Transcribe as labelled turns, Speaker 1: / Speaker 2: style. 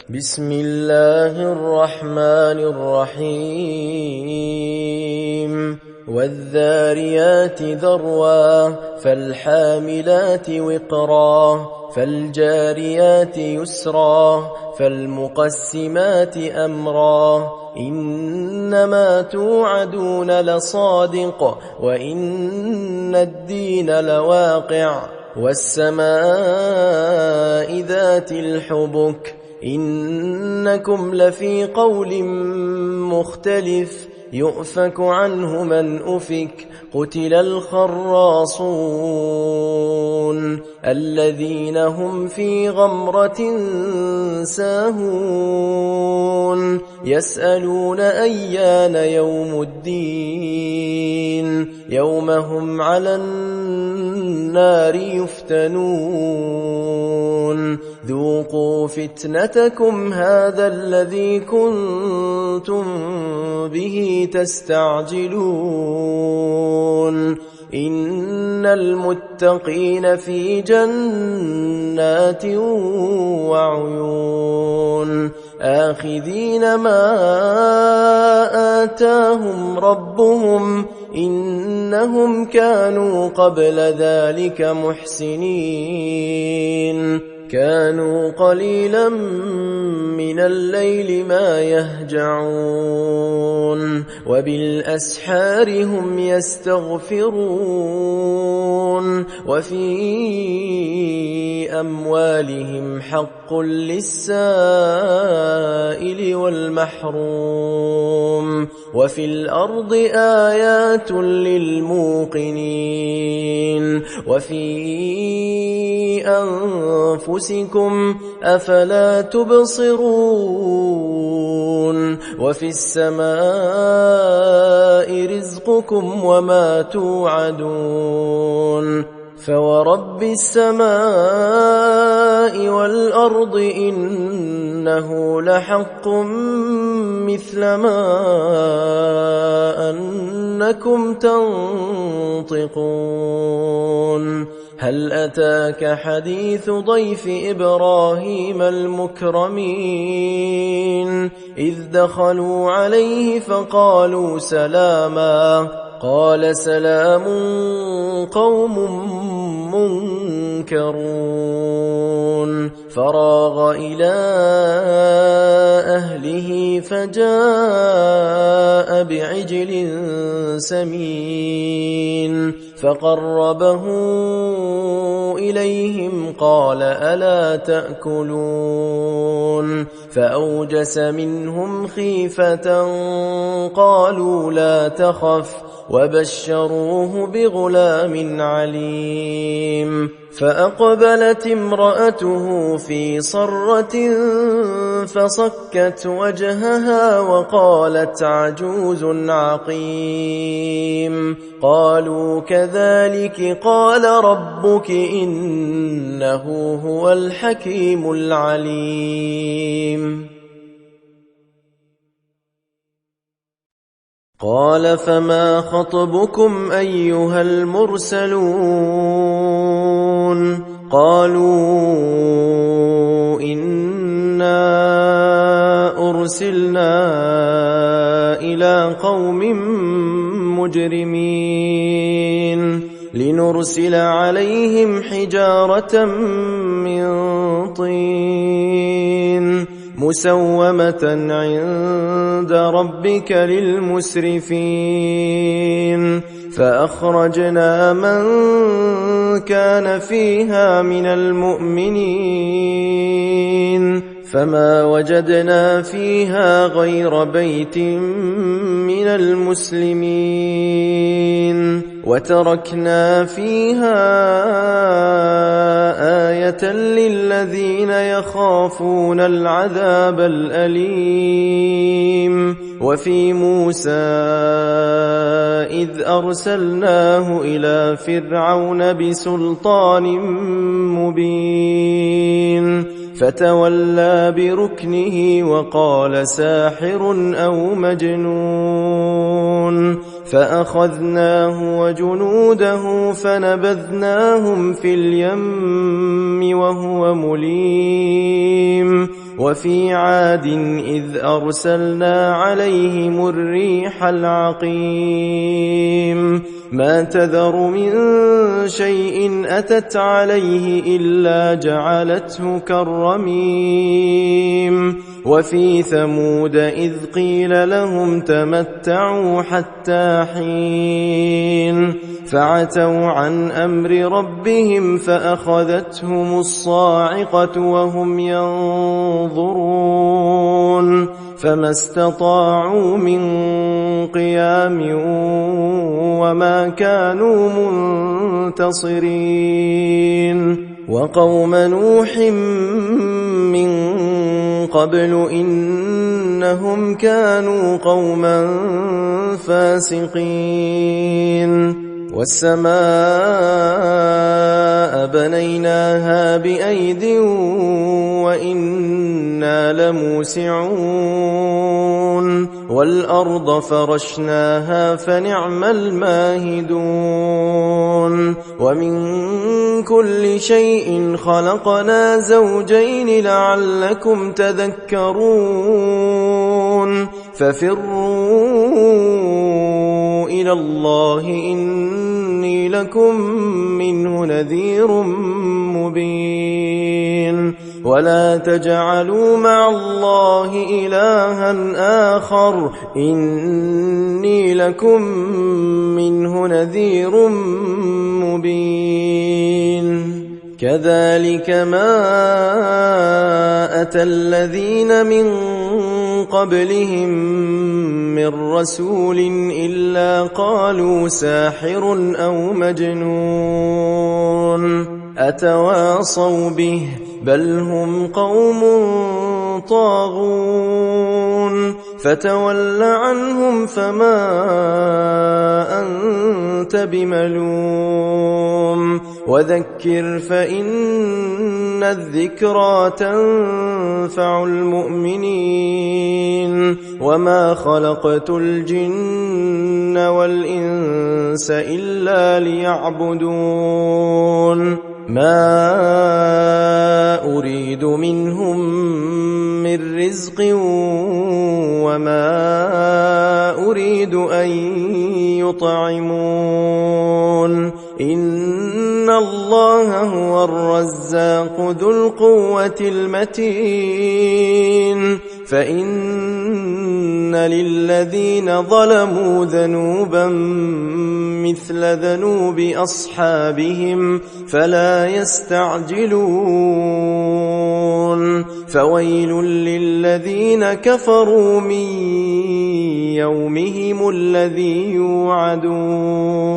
Speaker 1: بسم الله الرحمن الرحيم والذاريات ذروا فالحاملات وقرا فالجاريات يسرا فالمقسمات أمرا إنما توعدون لصادق وإن الدين لواقع والسماء ذات الحبك إنكم لفي قول مختلف يؤفك عنه من أفك قتل الخراصون الذين هم في غمرة ساهون يسألون أيان يوم الدين يوم هم على النار يفتنون ذوقوا فتنتكم هذا الذي كنتم به تستعجلون إن المتقين في جنات وعيون آخذين ما آتاهم ربهم إنهم كانوا قبل ذلك محسنين كانوا قليلا من الليل ما يهجعون وبالأسحار هم يستغفرون وفي أموالهم حق للسائل والمحروم وفي الأرض آيات للموقنين وفي أنفسكم أفلا تبصرون وفي السماء رزقكم وما توعدون فورب السماء والأرض إنه لحق مثل ما أنكم تنطقون هل أتاك حديث ضيف إبراهيم المكرمين إذ دخلوا عليه فقالوا سلاما قال سلام قوم منكرون فراغ إلى أهله فجاء بعجل سمين فقربه إليهم قال ألا تأكلون فأوجس منهم خيفة قالوا لا تخف وبشروه بغلام عليم فأقبلت امرأته في صرة فصكت وجهها وقالت عجوز عقيم قالوا كذلك قال ربك إنه هو الحكيم العليم قال فما خطبكم أيها المرسلون قالوا إنا أرسلنا إلى قوم مجرمين لنرسل عليهم حجارة من طين مسومة عند ربك للمسرفين فأخرجنا من كان فيها من المؤمنين فما وجدنا فيها غير بيت من المسلمين وتركنا فيها آية للذين يخافون العذاب الأليم وفي موسى إذ أرسلناه إلى فرعون بسلطان مبين فتولى بركنه وقال ساحر أو مجنون فأخذناه وجنوده فنبذناهم في اليم وهو مليم وفي عاد إذ أرسلنا عليهم الريح العقيم ما تذر من شيء أتت عليه إلا جعلته كالرميم وفي ثمود إذ قيل لهم تمتعوا حتى حين فعتوا عن أمر ربهم فأخذتهم الصاعقة وهم ينظرون فما استطاعوا من قيام وما كانوا منتصرين وقوم نوح من قبل إنهم كانوا قوما فاسقين والسماء بنيناها بأيد وإنا لموسعون والأرض فرشناها فنعم الماهدون ومن كل شيء خلقنا زوجين لعلكم تذكرون ففروا إلى الله إني لكم منه نذير مبين ولا تجعلوا مع الله إلها آخر إني لكم منه نذير مبين كذلك ما أتى الذين من قبلهم من رسول إلا قالوا ساحر أو مجنون أتواصوا به بل هم قوم طاغون فتول عنهم فما أنت بملوم وذكر فإن الذكرى تنفع المؤمنين وما خلقت الجن والإنس إلا ليعبدون ما أريد منهم من رزق وما أريد أن يطعمون إن الله هو الرزاق ذو القوة المتين فإن للذين ظلموا ذنوبا مثل ذنوب أصحابهم فلا يستعجلون فويل للذين كفروا من يومهم الذي يوعدون